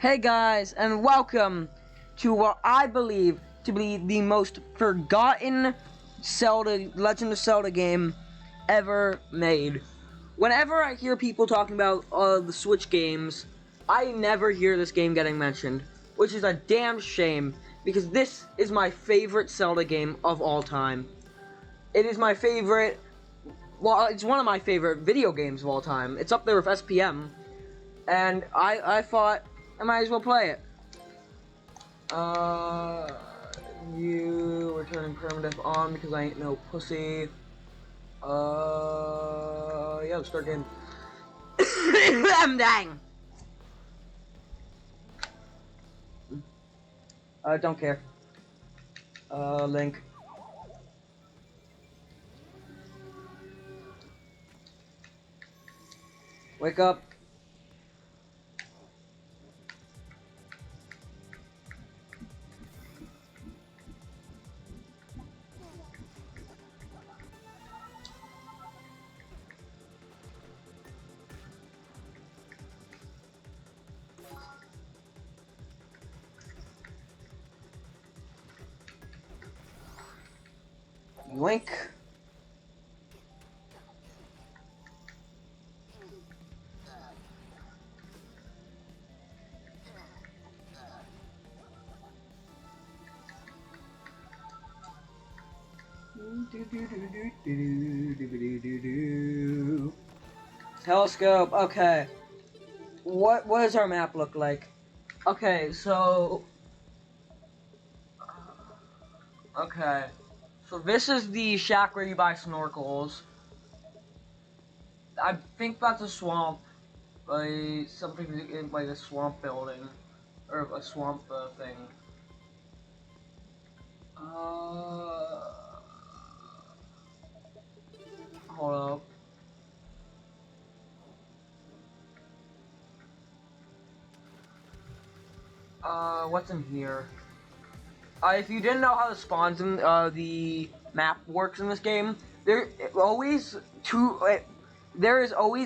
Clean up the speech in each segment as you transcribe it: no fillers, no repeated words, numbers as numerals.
Hey guys, and welcome to what I believe to be the most forgotten Legend of Zelda game ever made. Whenever I hear people talking about the Switch games, I never hear this game getting mentioned, which is a damn shame, because this is my favorite Zelda game of all time. It is my favorite, well, it's one of my favorite video games of all time. It's up there with SPM, and I thought I might as well play it. You were turning permadeath on because I ain't no pussy. Yeah, let's start game. I'm dying. Don't care. Link. Wake up. Link. Telescope. Okay. What does our map look like? Okay, so okay. So this is the shack where you buy snorkels. I think that's a swamp. Something in like a swamp building. Or a swamp thing. Hold up. What's in here? If you didn't know how the spawns in the map works in this game, there is always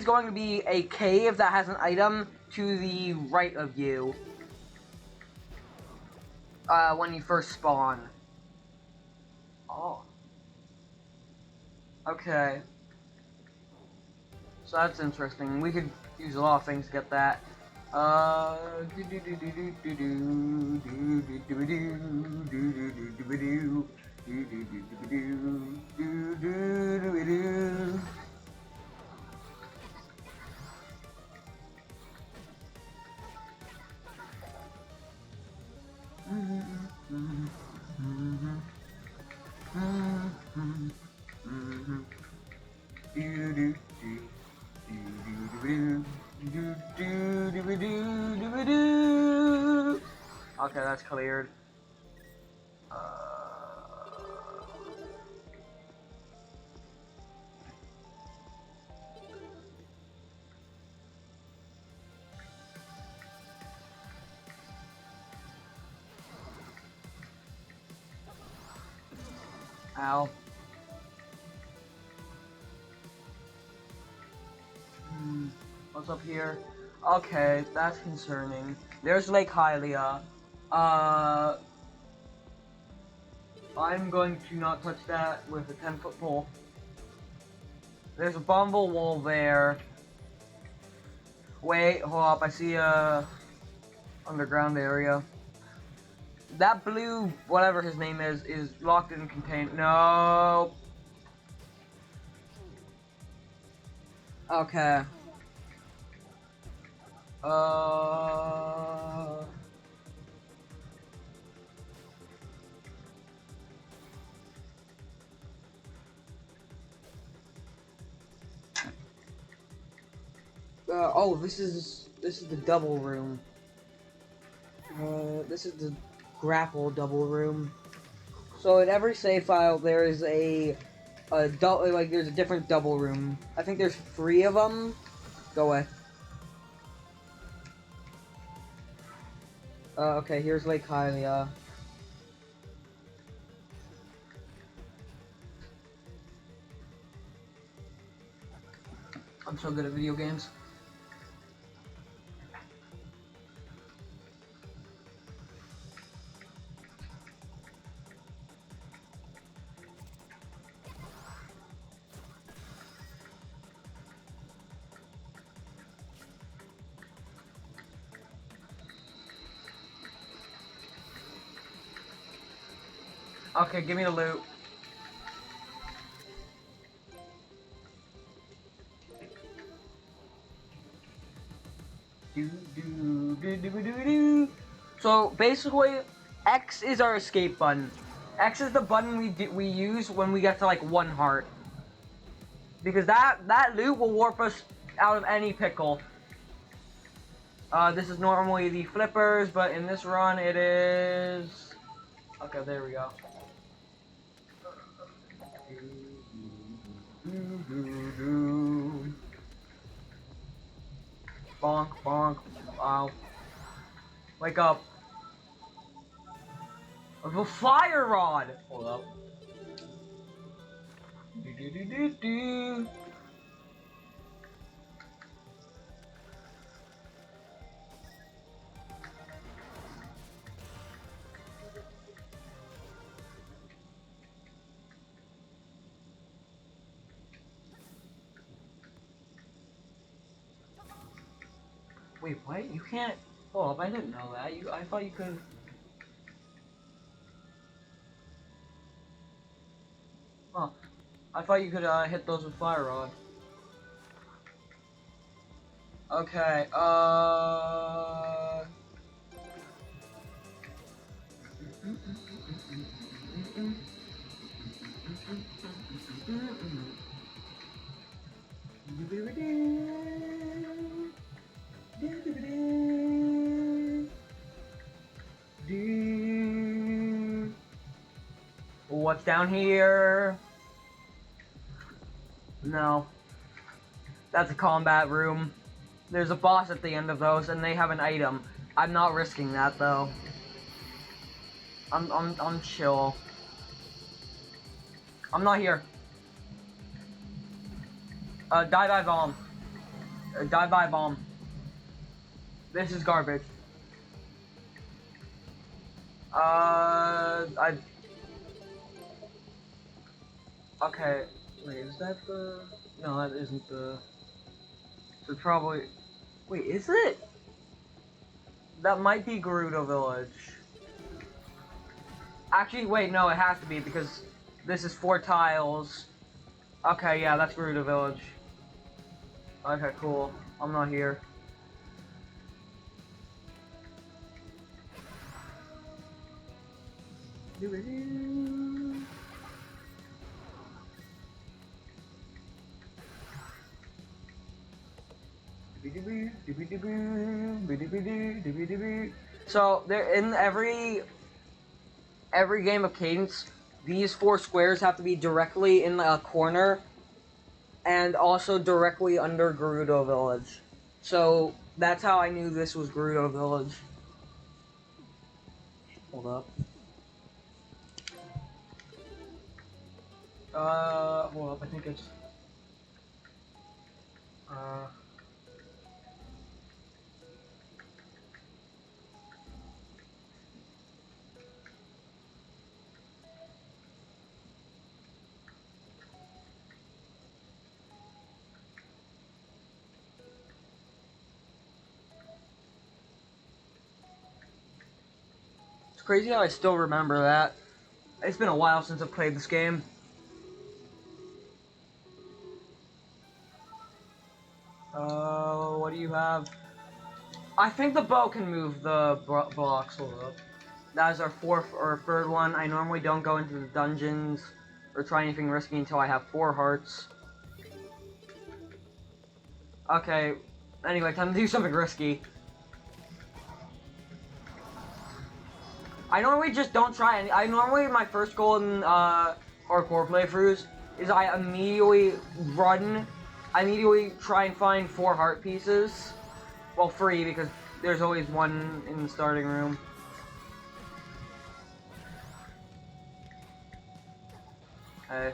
going to be a cave that has an item to the right of you. When you first spawn. Oh. Okay. So that's interesting. We could use a lot of things to get that. Okay, that's cleared. Ow. What's up here? Okay, that's concerning. There's Lake Hylia. I'm going to not touch that with a 10-foot pole. There's a bumble wall there. Wait, hold up, I see a underground area. That blue, whatever his name is locked in contained. No. Okay. Oh, this is the double room. This is the grapple double room. So in every save file, there is there's a different double room. I think there's 3 of them. Go away. Okay, here's Lake Hylia. I'm so good at video games. Okay, give me the loot. So basically, X is our escape button. X is the button we use when we get to like 1 heart. Because that loot will warp us out of any pickle. This is normally the flippers, but in this run it is... Okay, there we go. Bonk, bonk, wow. Wake up. The fire rod! Hold up. Wait, what? You can't... Hold up, I didn't know that. I thought you could... Huh. I thought you could, hit those with fire rod. Okay, What's down here? No. That's a combat room. There's a boss at the end of those, and they have an item. I'm not risking that, though. I'm chill. I'm not here. Die by bomb. Die by bomb. This is garbage. Okay. Wait, is that the... No, that isn't the... So probably... Wait, is it? That might be Gerudo Village. Actually, wait, no, it has to be because this is 4 tiles. Okay, yeah, that's Gerudo Village. Okay, cool. I'm not here. So there in every game of Cadence, these 4 squares have to be directly in a corner and also directly under Gerudo Village. So that's how I knew this was Gerudo Village. Hold up. Hold up, I think it's crazy how I still remember that. It's been a while since I've played this game. What do you have? I think the bow can move the blocks. Hold up. That is our 4th or 3rd one. I normally don't go into the dungeons or try anything risky until I have 4 hearts. Okay. Anyway, time to do something risky. I normally just don't try any. I normally, my first goal in hardcore playthroughs is I immediately run. I immediately try and find 4 heart pieces. Well, 3 because there's always 1 in the starting room. Okay.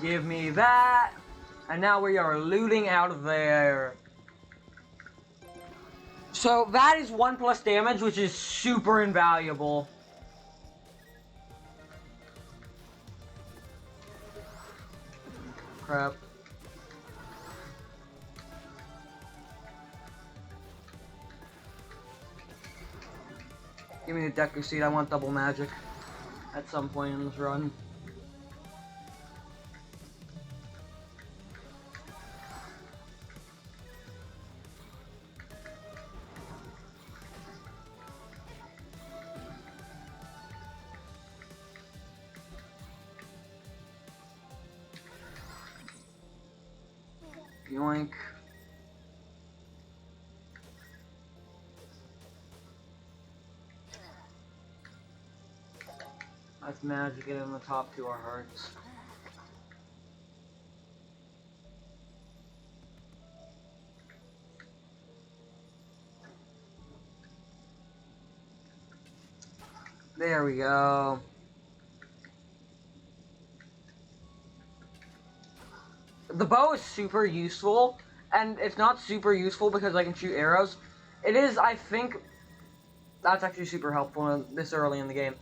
Give me that. And now we are looting out of there. So that is 1+ damage, which is super invaluable. Crap. Give me the Deku Seed, I want double magic at some point in this run. Yoink. That's magic, and in the top 2 are hearts. There we go. The bow is super useful, and it's not super useful because I can shoot arrows. It is, I think, that's actually super helpful this early in the game.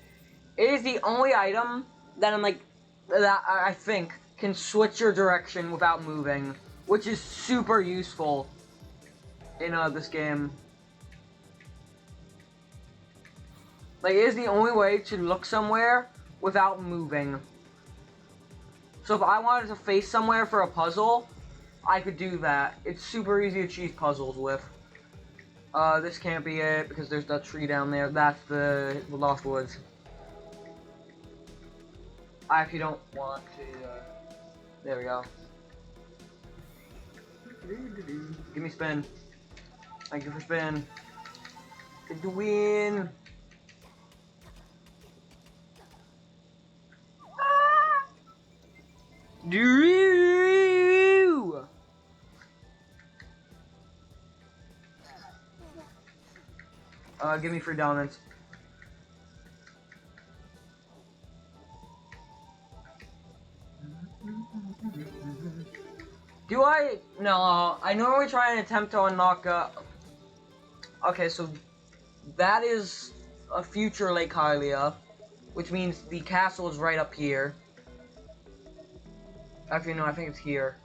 It is the only item that that I think can switch your direction without moving, which is super useful in this game. Like, it is the only way to look somewhere without moving. So if I wanted to face somewhere for a puzzle, I could do that. It's super easy to cheese puzzles with. This can't be it because there's that tree down there. That's the Lost Woods. I actually don't want to, there we go. Give me spin. Thank you for spin. Get the win. Give me free dominance. Do I? No, I normally try and attempt to unlock, okay, so that is a future Lake Hylia, which means the castle is right up here. Actually, no, I think it's here.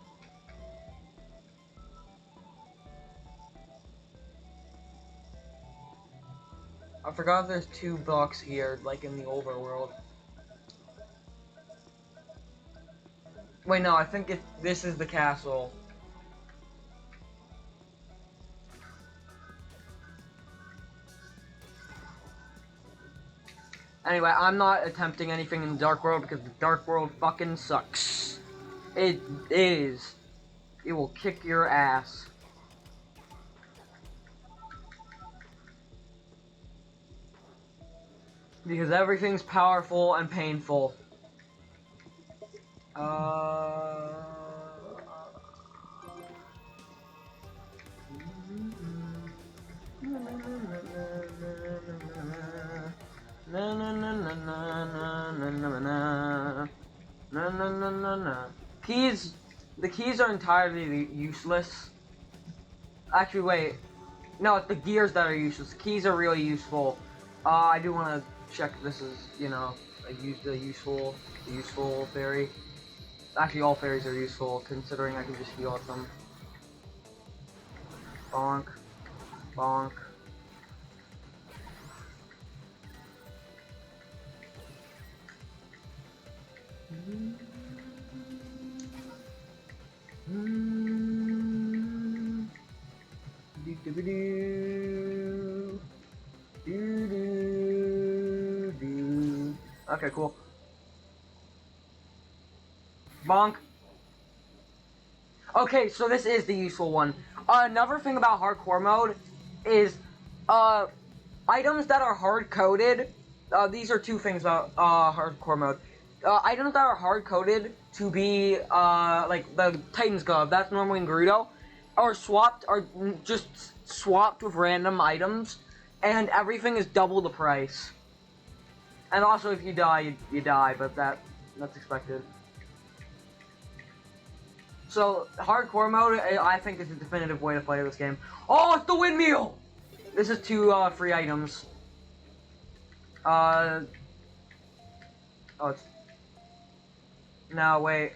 I forgot there's 2 blocks here, like in the overworld. Wait, no, I think this is the castle. Anyway, I'm not attempting anything in the Dark World because the Dark World fucking sucks. It is. It will kick your ass. Because everything's powerful and painful. Keys, the keys are entirely useless. Actually, wait. No, it's the gears that are useless. Keys are really useful. I do want to check if this is, you know, a useful fairy. Actually, all fairies are useful, considering I can just heal at them. Bonk. Bonk. Okay, cool. Bonk. Okay, so this is the useful one. Another thing about hardcore mode is, items that are hard-coded. These are 2 things about, hardcore mode. Items that are hard-coded to be, like the Titan's Glove, that's normally in Gerudo, are just swapped with random items, and everything is double the price. And also, if you die, you die, but that's expected. So, hardcore mode, I think, is the definitive way to play this game. Oh, it's the windmill! This is 2 free items. Oh, it's... No, wait.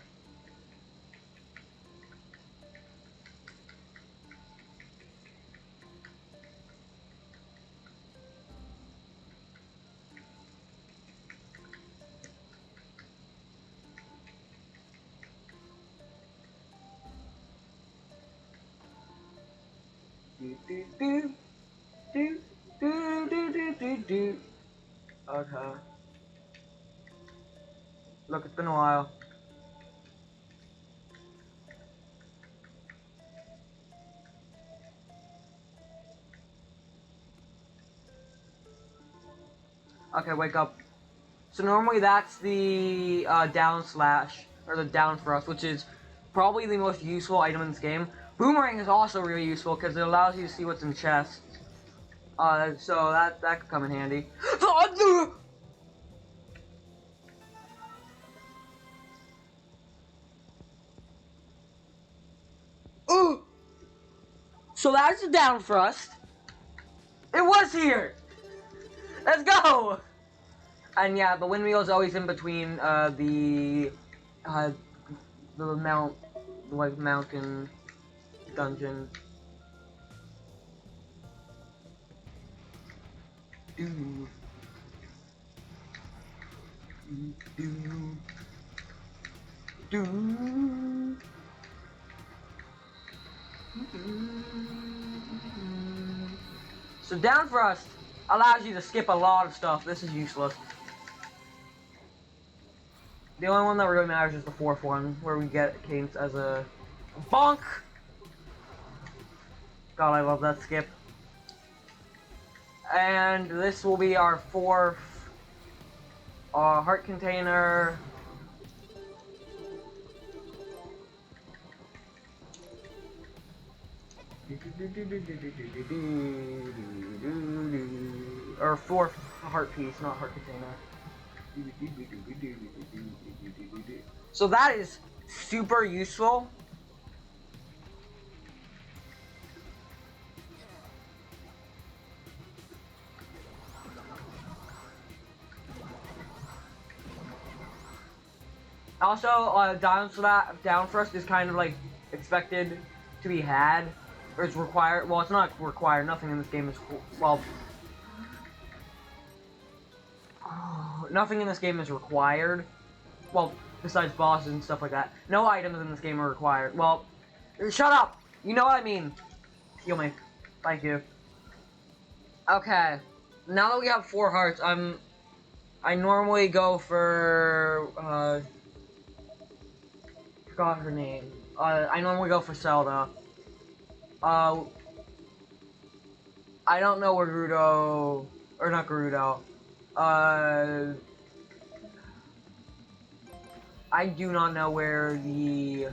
Do. Okay. Look, it's been a while. Okay, wake up. So normally that's the down slash, or the down thrust, which is probably the most useful item in this game. Boomerang is also really useful because it allows you to see what's in chests. So that could come in handy. Ooh! So that's the down thrust. It was here! Let's go! And yeah, the windmill is always in between the mountain dungeon. Do. Do. Do. So down thrust allows you to skip a lot of stuff. This is useless. The only one that really matters is the 4th one, where we get Cadence as a bonk. God, I love that skip. And this will be our 4th heart container. Or 4th heart piece, not heart container. So that is super useful. Also, down thrust is kind of like expected to be had, or it's required. Well, it's not required. Nothing in this game is well. Nothing in this game is required. Well, besides bosses and stuff like that. No items in this game are required. Well, shut up! You know what I mean. Heal me. Thank you. Okay. Now that we have 4 hearts, I normally go for, forgot her name. I normally go for Zelda. I don't know where Gerudo, or not Gerudo. I do not know where the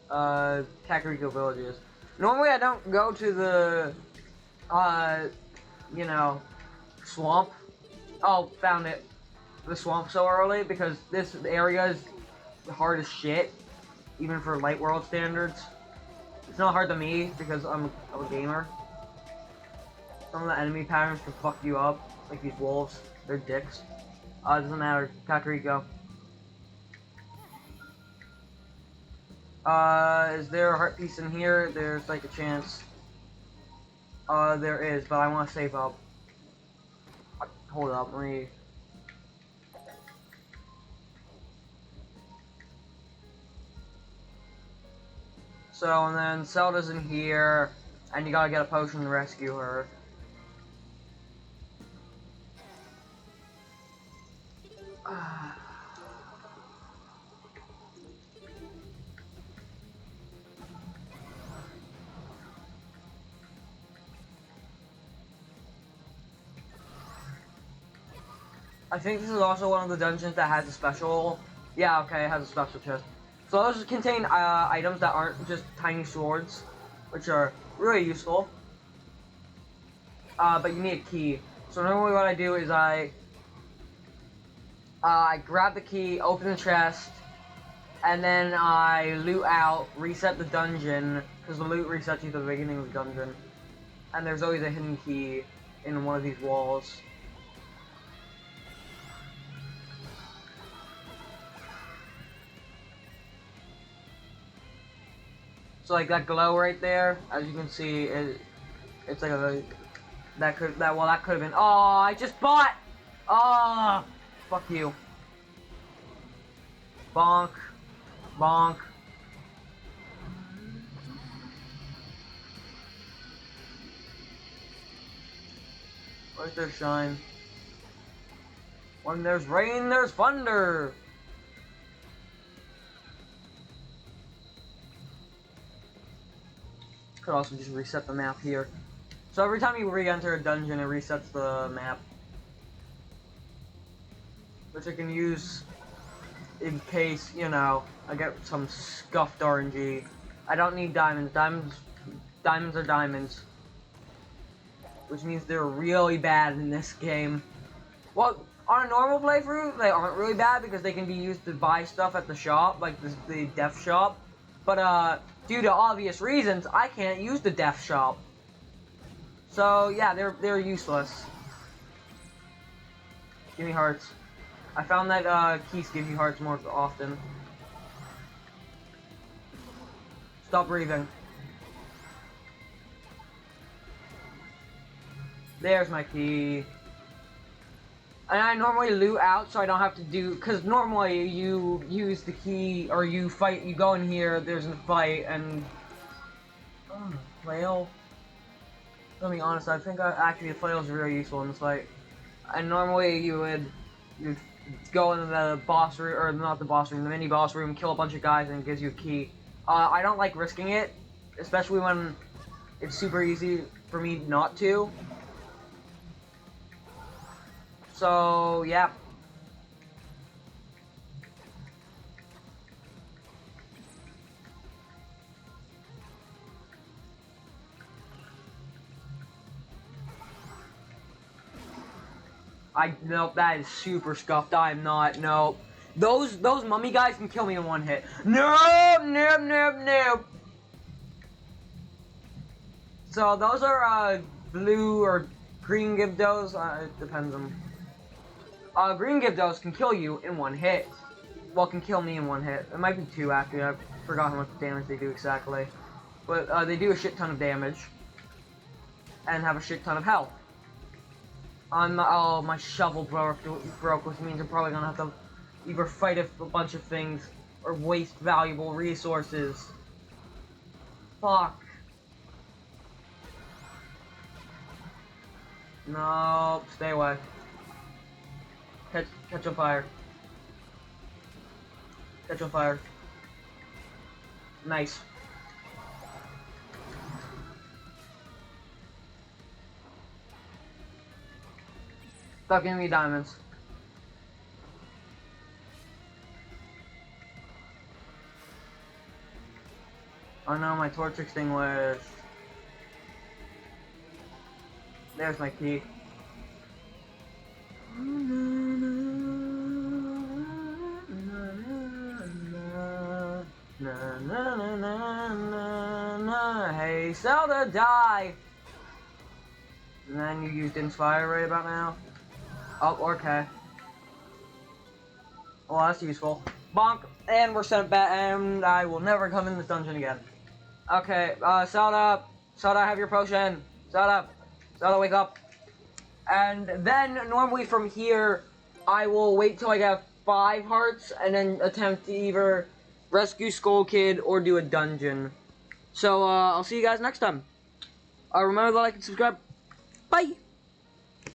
Kakariko village is. Normally I don't go to the you know, swamp. Oh, found it. The swamp so early because this area is hard as shit, even for light world standards. It's not hard to me because I'm a gamer. Some of the enemy patterns can fuck you up, like these wolves. They're dicks. It doesn't matter. Kakariko. Is there a heart piece in here? There's like a chance. There is, but I want to save up. Hold up, let me... So, and then Zelda's in here, and you gotta get a potion to rescue her. I think this is also one of the dungeons that has a special... Yeah, okay, it has a special chest. So those contain items that aren't just tiny swords, which are really useful. But you need a key. So normally what I do is I grab the key, open the chest, and then I loot out, reset the dungeon, because the loot resets you to the beginning of the dungeon. And there's always a hidden key in one of these walls. So like that glow right there, as you can see, it's like that could have been. Oh, I just bought. Oh, fuck you. Bonk, bonk. Where's their shine? When there's rain, there's thunder. Could also just reset the map here. So every time you re-enter a dungeon, it resets the map. Which I can use in case, you know, I get some scuffed RNG. I don't need diamonds. Diamonds are diamonds. Which means they're really bad in this game. Well, on a normal playthrough, they aren't really bad because they can be used to buy stuff at the shop, like the death shop. But, due to obvious reasons, I can't use the death shop. So, yeah, they're useless. Give me hearts. I found that, keys give you hearts more often. Stop breathing. There's my key. And I normally loot out so I don't have to do, because normally you use the key, or you fight, you go in here, there's a fight, and, flail. To be honest, I think actually the flail is really useful in this fight. And normally you'd go into the boss room, or not the boss room, the mini boss room, kill a bunch of guys, and it gives you a key. I don't like risking it, especially when it's super easy for me not to. So, yeah. Nope, that is super scuffed. I am not, nope. Those mummy guys can kill me in one hit. Nope, nope, nope, nope. So, those are, blue or green Gyptos. It depends on... green Gyptos can kill you in one hit. Well, can kill me in one hit. It might be two, actually. I forgot how much damage they do exactly. But, they do a shit ton of damage. And have a shit ton of health. Oh, my shovel broke, which means I'm probably gonna have to either fight a bunch of things or waste valuable resources. Fuck. No, stay away. Catch on fire. Catch on fire. Nice. Stop giving me diamonds. Oh no, my torch extinguished. There's my key. Hey, Zelda, die! And then you used Inspire right about now. Oh, okay. Well, that's useful. Bonk! And we're sent back, and I will never come in this dungeon again. Okay, Zelda, have your potion. Zelda, wake up. And then, normally from here, I will wait till I get 5 hearts, and then attempt to either rescue Skull Kid or do a dungeon. So, I'll see you guys next time. Remember to like and subscribe. Bye!